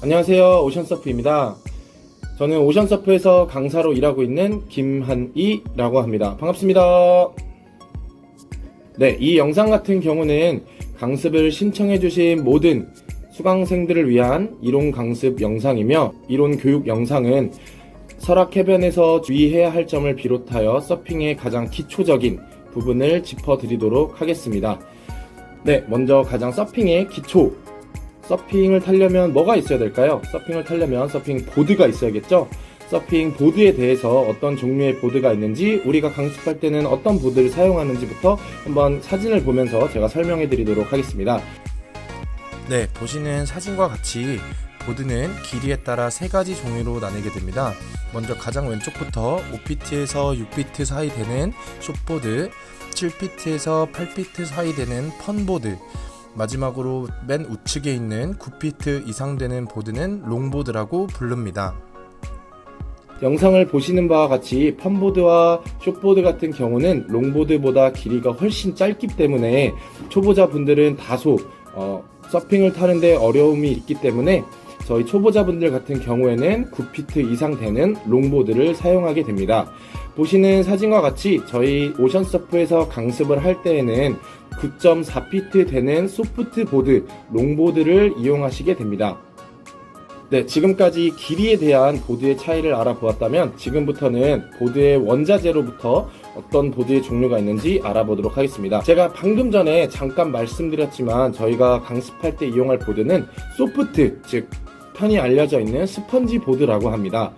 안녕하세요. 오션서프입니다. 저는 오션서프에서 강사로 일하고 있는 김한이라고 합니다. 반갑습니다. 네, 이 영상 같은 경우는 강습을 신청해주신 모든 수강생들을 위한 이론 강습 영상이며, 이론 교육 영상은 설악해변에서 주의해야 할 점을 비롯하여 서핑의 가장 기초적인 부분을 짚어드리도록 하겠습니다. 네, 먼저 가장 서핑의 기초. 서핑을 타려면 뭐가 있어야 될까요? 서핑을 타려면 서핑 보드가 있어야겠죠? 서핑 보드에 대해서 어떤 종류의 보드가 있는지, 우리가 강습할 때는 어떤 보드를 사용하는지부터 한번 사진을 보면서 제가 설명해 드리도록 하겠습니다. 네, 보시는 사진과 같이 보드는 길이에 따라 세 가지 종류로 나뉘게 됩니다. 먼저 가장 왼쪽부터 5피트에서 6피트 사이 되는 숏보드, 7피트에서 8피트 사이 되는 펀보드, 마지막으로 맨 우측에 있는 9피트 이상 되는 보드는 롱보드라고 부릅니다. 영상을 보시는 바와 같이 펀보드와 숏보드 같은 경우는 롱보드보다 길이가 훨씬 짧기 때문에 초보자분들은 다소 서핑을 타는데 어려움이 있기 때문에 저희 초보자분들 같은 경우에는 9피트 이상 되는 롱보드를 사용하게 됩니다. 보시는 사진과 같이 저희 오션서프에서 강습을 할 때에는 9.4피트 되는 소프트 보드, 롱보드를 이용하시게 됩니다. 네, 지금까지 길이에 대한 보드의 차이를 알아보았다면 지금부터는 보드의 원자재로부터 어떤 보드의 종류가 있는지 알아보도록 하겠습니다. 제가 방금 전에 잠깐 말씀드렸지만 저희가 강습할 때 이용할 보드는 소프트, 즉 편히 알려져 있는 스펀지 보드라고 합니다.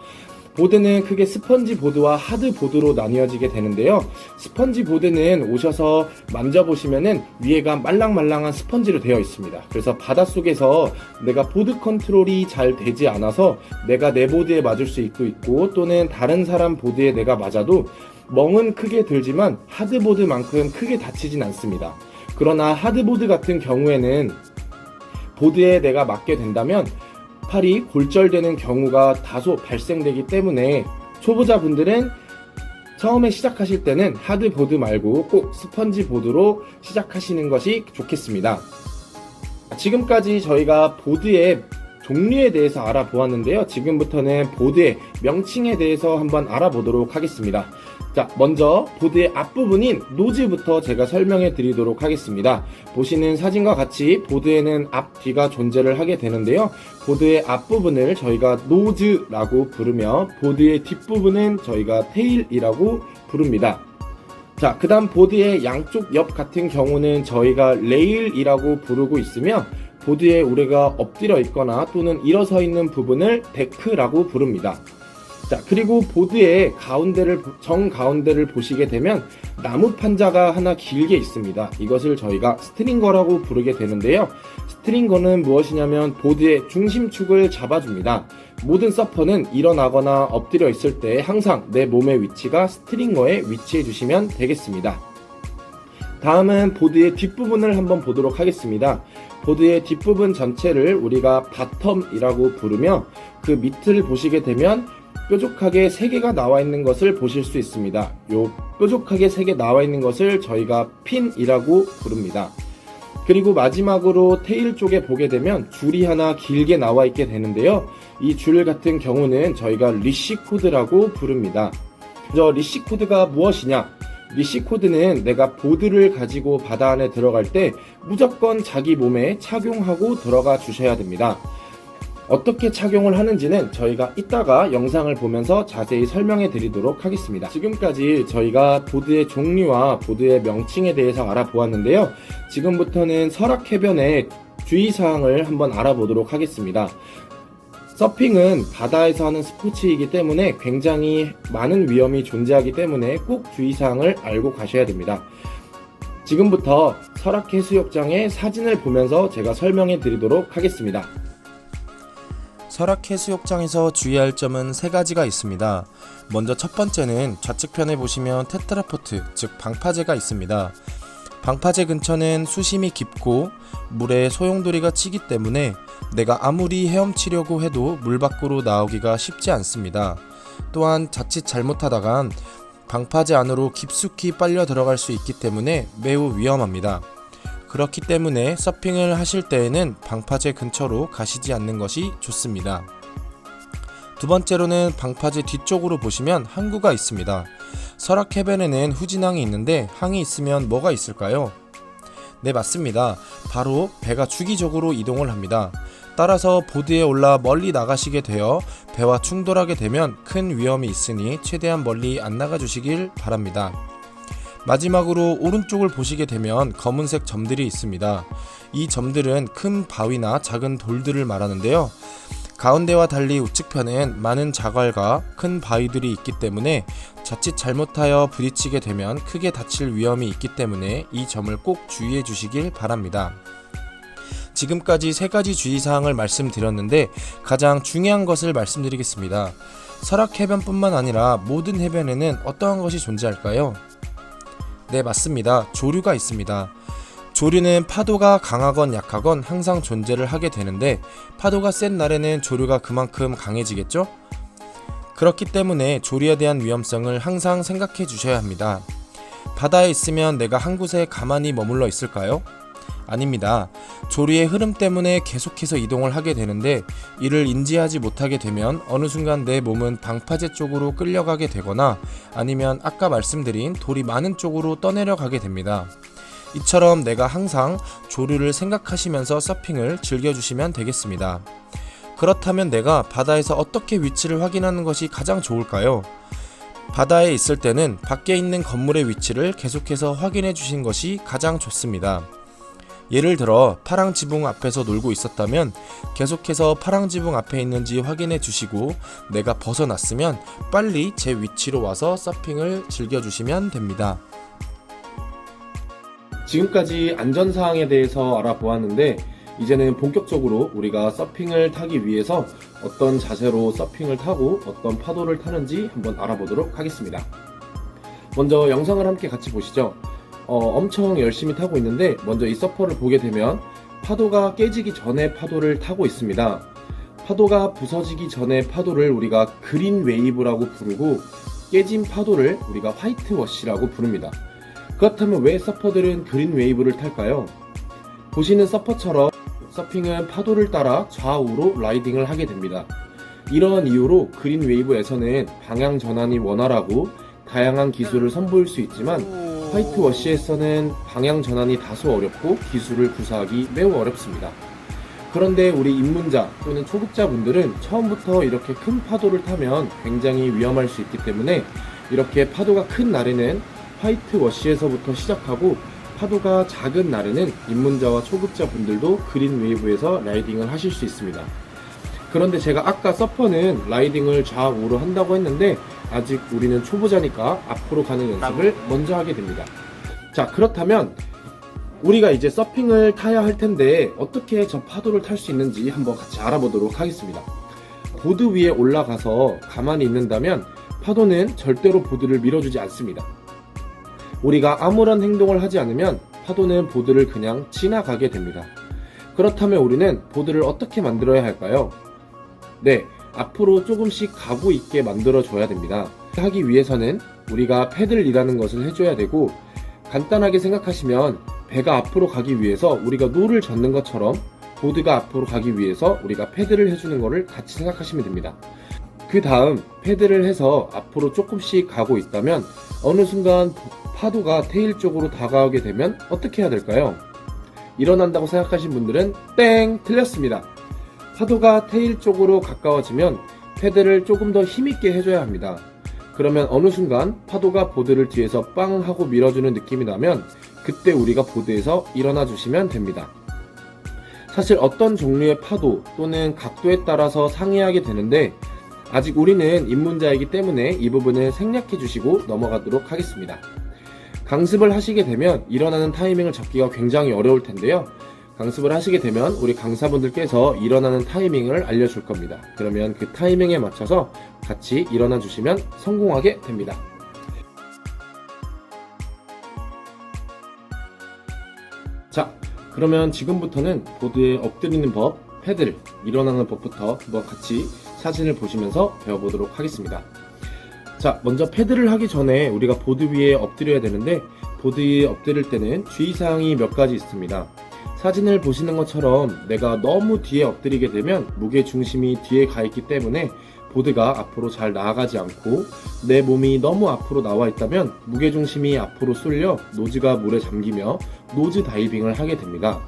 보드는 크게 스펀지 보드와 하드 보드로 나뉘어지게 되는데요. 스펀지 보드는 오셔서 만져보시면은 위에가 말랑말랑한 스펀지로 되어 있습니다. 그래서 바닷속에서 내가 보드 컨트롤이 잘 되지 않아서 내가 내 보드에 맞을 수 있고 또는 다른 사람 보드에 내가 맞아도 멍은 크게 들지만 하드보드만큼 크게 다치진 않습니다. 그러나 하드보드 같은 경우에는 보드에 내가 맞게 된다면 팔이 골절되는 경우가 다소 발생되기 때문에 초보자분들은 처음에 시작하실 때는 하드보드 말고 꼭 스펀지 보드로 시작하시는 것이 좋겠습니다. 지금까지 저희가 보드의 종류에 대해서 알아보았는데요. 지금부터는 보드의 명칭에 대해서 한번 알아보도록 하겠습니다. 자, 먼저 보드의 앞부분인 노즈부터 제가 설명해 드리도록 하겠습니다. 보시는 사진과 같이 보드에는 앞뒤가 존재를 하게 되는데요. 보드의 앞부분을 저희가 노즈라고 부르며 보드의 뒷부분은 저희가 테일이라고 부릅니다. 자, 그 다음 보드의 양쪽 옆 같은 경우는 저희가 레일이라고 부르고 있으며, 보드에 우리가 엎드려 있거나 또는 일어서 있는 부분을 데크라고 부릅니다. 자, 그리고 보드의 정가운데를 보시게 되면 나무 판자가 하나 길게 있습니다. 이것을 저희가 스트링거라고 부르게 되는데요. 스트링거는 무엇이냐면 보드의 중심축을 잡아줍니다. 모든 서퍼는 일어나거나 엎드려 있을 때 항상 내 몸의 위치가 스트링거에 위치해 주시면 되겠습니다. 다음은 보드의 뒷부분을 한번 보도록 하겠습니다. 보드의 뒷부분 전체를 우리가 바텀이라고 부르며 그 밑을 보시게 되면 뾰족하게 3개가 나와 있는 것을 보실 수 있습니다. 요 뾰족하게 3개 나와 있는 것을 저희가 핀이라고 부릅니다. 그리고 마지막으로 테일 쪽에 보게 되면 줄이 하나 길게 나와 있게 되는데요. 이 줄 같은 경우는 저희가 리시코드라고 부릅니다. 저 리시코드가 무엇이냐? 리시코드는 내가 보드를 가지고 바다 안에 들어갈 때 무조건 자기 몸에 착용하고 들어가 주셔야 됩니다. 어떻게 착용을 하는지는 저희가 이따가 영상을 보면서 자세히 설명해 드리도록 하겠습니다. 지금까지 저희가 보드의 종류와 보드의 명칭에 대해서 알아보았는데요. 지금부터는 설악해변의 주의사항을 한번 알아보도록 하겠습니다. 서핑은 바다에서 하는 스포츠이기 때문에 굉장히 많은 위험이 존재하기 때문에 꼭 주의사항을 알고 가셔야 됩니다. 지금부터 설악해수욕장의 사진을 보면서 제가 설명해 드리도록 하겠습니다. 설악해수욕장에서 주의할 점은 3가지가 있습니다. 먼저 첫 번째는 좌측편에 보시면 테트라포트, 즉 방파제가 있습니다. 방파제 근처는 수심이 깊고 물에 소용돌이가 치기 때문에 내가 아무리 헤엄치려고 해도 물 밖으로 나오기가 쉽지 않습니다. 또한 자칫 잘못하다간 방파제 안으로 깊숙이 빨려 들어갈 수 있기 때문에 매우 위험합니다. 그렇기 때문에 서핑을 하실 때에는 방파제 근처로 가시지 않는 것이 좋습니다. 두 번째로는 방파제 뒤쪽으로 보시면 항구가 있습니다. 설악해변에는 후진항이 있는데 항이 있으면 뭐가 있을까요? 네, 맞습니다. 바로 배가 주기적으로 이동을 합니다. 따라서 보드에 올라 멀리 나가시게 되어 배와 충돌하게 되면 큰 위험이 있으니 최대한 멀리 안 나가 주시길 바랍니다. 마지막으로 오른쪽을 보시게 되면 검은색 점들이 있습니다. 이 점들은 큰 바위나 작은 돌들을 말하는데요. 가운데와 달리 우측편엔 많은 자갈과 큰 바위들이 있기 때문에 자칫 잘못하여 부딪히게 되면 크게 다칠 위험이 있기 때문에 이 점을 꼭 주의해 주시길 바랍니다. 지금까지 3가지 주의사항을 말씀드렸는데 가장 중요한 것을 말씀드리겠습니다. 설악해변뿐만 아니라 모든 해변에는 어떠한 것이 존재할까요? 네, 맞습니다. 조류가 있습니다. 조류는 파도가 강하건 약하건 항상 존재를 하게 되는데 파도가 센 날에는 조류가 그만큼 강해지겠죠? 그렇기 때문에 조류에 대한 위험성을 항상 생각해 주셔야 합니다. 바다에 있으면 내가 한 곳에 가만히 머물러 있을까요? 아닙니다. 조류의 흐름 때문에 계속해서 이동을 하게 되는데 이를 인지하지 못하게 되면 어느 순간 내 몸은 방파제 쪽으로 끌려가게 되거나 아니면 아까 말씀드린 돌이 많은 쪽으로 떠내려가게 됩니다. 이처럼 내가 항상 조류를 생각하시면서 서핑을 즐겨주시면 되겠습니다. 그렇다면 내가 바다에서 어떻게 위치를 확인하는 것이 가장 좋을까요? 바다에 있을 때는 밖에 있는 건물의 위치를 계속해서 확인해 주신 것이 가장 좋습니다. 예를 들어 파랑 지붕 앞에서 놀고 있었다면 계속해서 파랑 지붕 앞에 있는지 확인해 주시고 내가 벗어났으면 빨리 제 위치로 와서 서핑을 즐겨주시면 됩니다. 지금까지 안전사항에 대해서 알아보았는데 이제는 본격적으로 우리가 서핑을 타기 위해서 어떤 자세로 서핑을 타고 어떤 파도를 타는지 한번 알아보도록 하겠습니다. 먼저 영상을 함께 같이 보시죠. 엄청 열심히 타고 있는데 먼저 이 서퍼를 보게 되면 파도가 깨지기 전에 파도를 타고 있습니다. 파도가 부서지기 전에 파도를 우리가 그린 웨이브라고 부르고 깨진 파도를 우리가 화이트 워시라고 부릅니다. 그렇다면 왜 서퍼들은 그린 웨이브를 탈까요? 보시는 서퍼처럼 서핑은 파도를 따라 좌우로 라이딩을 하게 됩니다. 이러한 이유로 그린 웨이브에서는 방향 전환이 원활하고 다양한 기술을 선보일 수 있지만 화이트 워시에서는 방향 전환이 다소 어렵고 기술을 구사하기 매우 어렵습니다. 그런데 우리 입문자 또는 초급자분들은 처음부터 이렇게 큰 파도를 타면 굉장히 위험할 수 있기 때문에 이렇게 파도가 큰 날에는 화이트 워시에서부터 시작하고 파도가 작은 날에는 입문자와 초급자분들도 그린 웨이브에서 라이딩을 하실 수 있습니다. 그런데 제가 아까 서퍼는 라이딩을 좌우로 한다고 했는데 아직 우리는 초보자니까 앞으로 가는 연습을 먼저 하게 됩니다. 자, 그렇다면 우리가 이제 서핑을 타야 할 텐데 어떻게 저 파도를 탈 수 있는지 한번 같이 알아보도록 하겠습니다. 보드 위에 올라가서 가만히 있는다면 파도는 절대로 보드를 밀어주지 않습니다. 우리가 아무런 행동을 하지 않으면 파도는 보드를 그냥 지나가게 됩니다. 그렇다면 우리는 보드를 어떻게 만들어야 할까요? 네, 앞으로 조금씩 가고 있게 만들어 줘야 됩니다. 하기 위해서는 우리가 패들을 일하는 것을 해줘야 되고 간단하게 생각하시면 배가 앞으로 가기 위해서 우리가 노를 젓는 것처럼 보드가 앞으로 가기 위해서 우리가 패들을 해주는 것을 같이 생각하시면 됩니다. 그 다음 패들을 해서 앞으로 조금씩 가고 있다면 어느 순간 파도가 테일 쪽으로 다가오게 되면 어떻게 해야 될까요? 일어난다고 생각하신 분들은 땡! 틀렸습니다. 파도가 테일 쪽으로 가까워지면 패들을 조금 더 힘있게 해줘야 합니다. 그러면 어느 순간 파도가 보드를 뒤에서 빵 하고 밀어주는 느낌이 나면 그때 우리가 보드에서 일어나 주시면 됩니다. 사실 어떤 종류의 파도 또는 각도에 따라서 상이하게 되는데 아직 우리는 입문자이기 때문에 이 부분을 생략해 주시고 넘어가도록 하겠습니다. 강습을 하시게 되면 일어나는 타이밍을 잡기가 굉장히 어려울 텐데요. 강습을 하시게 되면 우리 강사분들께서 일어나는 타이밍을 알려줄 겁니다. 그러면 그 타이밍에 맞춰서 같이 일어나 주시면 성공하게 됩니다. 자, 그러면 지금부터는 보드에 엎드리는 법, 패들, 일어나는 법부터 한번 같이 사진을 보시면서 배워보도록 하겠습니다. 자, 먼저 패들을 하기 전에 우리가 보드 위에 엎드려야 되는데 보드에 엎드릴 때는 주의사항이 몇 가지 있습니다. 사진을 보시는 것처럼 내가 너무 뒤에 엎드리게 되면 무게 중심이 뒤에 가 있기 때문에 보드가 앞으로 잘 나아가지 않고, 내 몸이 너무 앞으로 나와 있다면 무게 중심이 앞으로 쏠려 노즈가 물에 잠기며 노즈 다이빙을 하게 됩니다.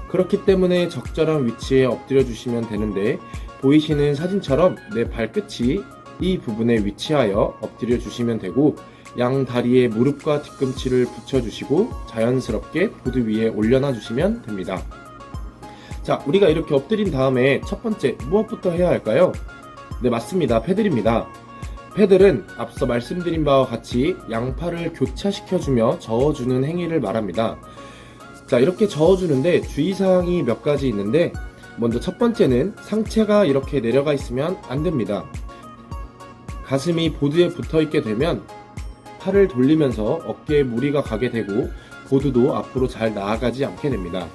그렇기 때문에 적절한 위치에 엎드려 주시면 되는데, 보이시는 사진처럼 내 발끝이 이 부분에 위치하여 엎드려 주시면 되고, 양 다리에 무릎과 뒤꿈치를 붙여주시고 자연스럽게 보드 위에 올려놔 주시면 됩니다. 자, 우리가 이렇게 엎드린 다음에 첫 번째 무엇부터 해야 할까요? 네, 맞습니다. 패들입니다. 패들은 앞서 말씀드린 바와 같이 양팔을 교차시켜주며 저어주는 행위를 말합니다. 자, 이렇게 저어주는데 주의사항이 몇 가지 있는데, 먼저 첫 번째는 상체가 이렇게 내려가 있으면 안 됩니다. 가슴이 보드에 붙어 있게 되면 팔을 돌리면서 어깨에 무리가 가게 되고 보드도 앞으로 잘 나아가지 않게 됩니다.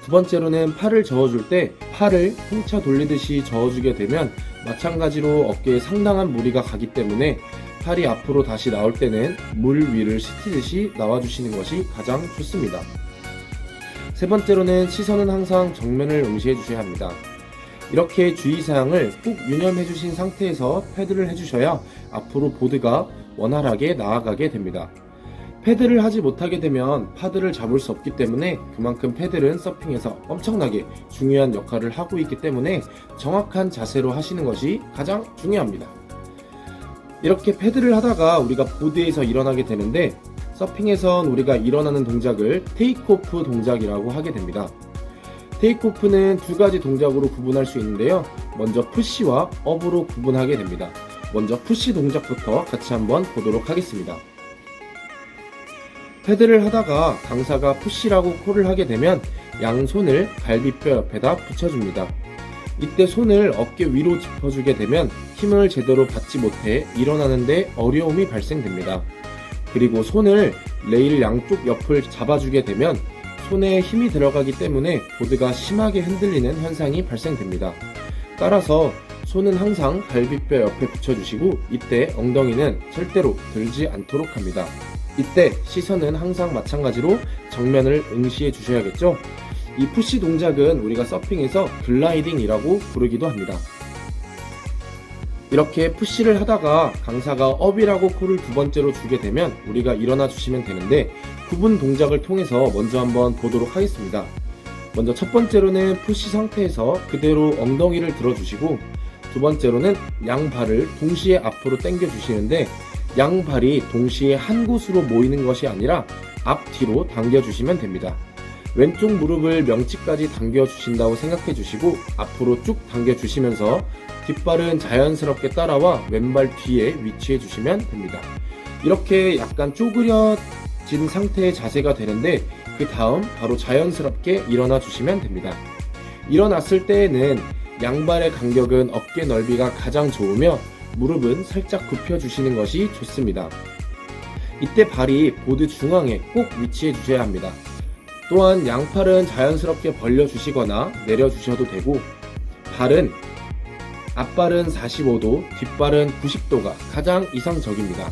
두 번째로는 팔을 저어줄 때 팔을 홍차 돌리듯이 저어주게 되면 마찬가지로 어깨에 상당한 무리가 가기 때문에 팔이 앞으로 다시 나올 때는 물 위를 스치듯이 나와주시는 것이 가장 좋습니다. 세 번째로는 시선은 항상 정면을 응시해 주셔야 합니다. 이렇게 주의사항을 꼭 유념해 주신 상태에서 패드를 해주셔야 앞으로 보드가 원활하게 나아가게 됩니다. 패드를 하지 못하게 되면 파드를 잡을 수 없기 때문에 그만큼 패들은 서핑에서 엄청나게 중요한 역할을 하고 있기 때문에 정확한 자세로 하시는 것이 가장 중요합니다. 이렇게 패드를 하다가 우리가 보드에서 일어나게 되는데, 서핑에선 우리가 일어나는 동작을 테이크오프 동작이라고 하게 됩니다. 테이크오프는 두 가지 동작으로 구분할 수 있는데요. 먼저 푸시와 업으로 구분하게 됩니다. 먼저 푸시 동작부터 같이 한번 보도록 하겠습니다. 패드를 하다가 강사가 푸시라고 콜을 하게 되면 양손을 갈비뼈 옆에다 붙여줍니다. 이때 손을 어깨 위로 짚어주게 되면 힘을 제대로 받지 못해 일어나는데 어려움이 발생됩니다. 그리고 손을 레일 양쪽 옆을 잡아주게 되면 손에 힘이 들어가기 때문에 보드가 심하게 흔들리는 현상이 발생됩니다. 따라서 손은 항상 갈비뼈 옆에 붙여주시고 이때 엉덩이는 절대로 들지 않도록 합니다. 이때 시선은 항상 마찬가지로 정면을 응시해 주셔야겠죠? 이 푸시 동작은 우리가 서핑에서 글라이딩이라고 부르기도 합니다. 이렇게 푸시를 하다가 강사가 업이라고 콜을 두 번째로 주게 되면 우리가 일어나 주시면 되는데, 구분 동작을 통해서 먼저 한번 보도록 하겠습니다. 먼저 첫 번째로는 푸시 상태에서 그대로 엉덩이를 들어주시고, 두 번째로는 양발을 동시에 앞으로 당겨 주시는데, 양발이 동시에 한 곳으로 모이는 것이 아니라 앞뒤로 당겨 주시면 됩니다. 왼쪽 무릎을 명치까지 당겨 주신다고 생각해 주시고 앞으로 쭉 당겨 주시면서 뒷발은 자연스럽게 따라와 왼발 뒤에 위치해 주시면 됩니다. 이렇게 약간 쪼그려진 상태의 자세가 되는데, 그 다음 바로 자연스럽게 일어나 주시면 됩니다. 일어났을 때에는 양발의 간격은 어깨 넓이가 가장 좋으며 무릎은 살짝 굽혀 주시는 것이 좋습니다. 이때 발이 보드 중앙에 꼭 위치해 주셔야 합니다. 또한 양팔은 자연스럽게 벌려 주시거나 내려 주셔도 되고, 발은 앞발은 45도, 뒷발은 90도가 가장 이상적입니다.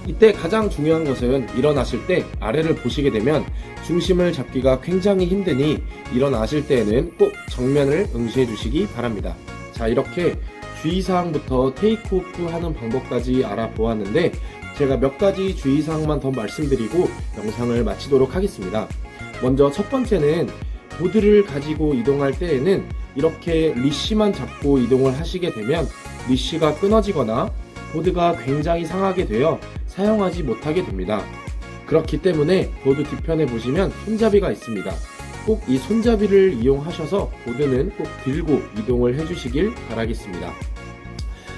이때 가장 중요한 것은 일어나실 때 아래를 보시게 되면 중심을 잡기가 굉장히 힘드니 일어나실 때에는 꼭 정면을 응시해 주시기 바랍니다. 자, 이렇게 주의사항부터 테이크오프 하는 방법까지 알아보았는데, 제가 몇 가지 주의사항만 더 말씀드리고 영상을 마치도록 하겠습니다. 먼저 첫 번째는 보드를 가지고 이동할 때에는 이렇게 리쉬만 잡고 이동을 하시게 되면 리쉬가 끊어지거나 보드가 굉장히 상하게 되어 사용하지 못하게 됩니다. 그렇기 때문에 보드 뒤편에 보시면 손잡이가 있습니다. 꼭 이 손잡이를 이용하셔서 보드는 꼭 들고 이동을 해주시길 바라겠습니다.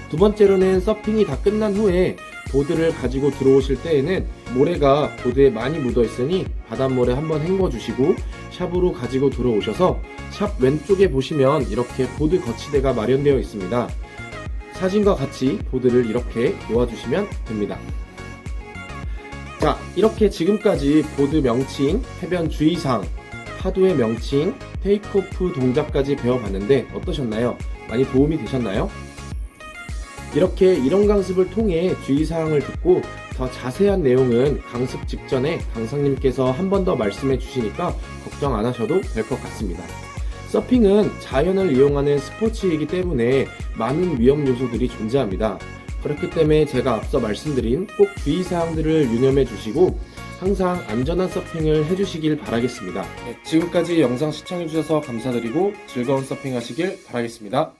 두 번째로는 서핑이 다 끝난 후에 보드를 가지고 들어오실 때에는 모래가 보드에 많이 묻어 있으니 바닷모래 한번 헹궈 주시고 샵으로 가지고 들어오셔서 샵 왼쪽에 보시면 이렇게 보드 거치대가 마련되어 있습니다. 사진과 같이 보드를 이렇게 놓아주시면 됩니다. 자, 이렇게 지금까지 보드 명칭, 해변 주의사항, 파도의 명칭, 테이크오프 동작까지 배워봤는데 어떠셨나요? 많이 도움이 되셨나요? 이렇게 이론 강습을 통해 주의사항을 듣고 더 더 자세한 내용은 강습 직전에 강사님께서 한 번 더 말씀해 주시니까 걱정 안 하셔도 될 것 같습니다. 서핑은 자연을 이용하는 스포츠이기 때문에 많은 위험 요소들이 존재합니다. 그렇기 때문에 제가 앞서 말씀드린 꼭 주의사항들을 유념해 주시고 항상 안전한 서핑을 해주시길 바라겠습니다. 지금까지 영상 시청해 주셔서 감사드리고 즐거운 서핑 하시길 바라겠습니다.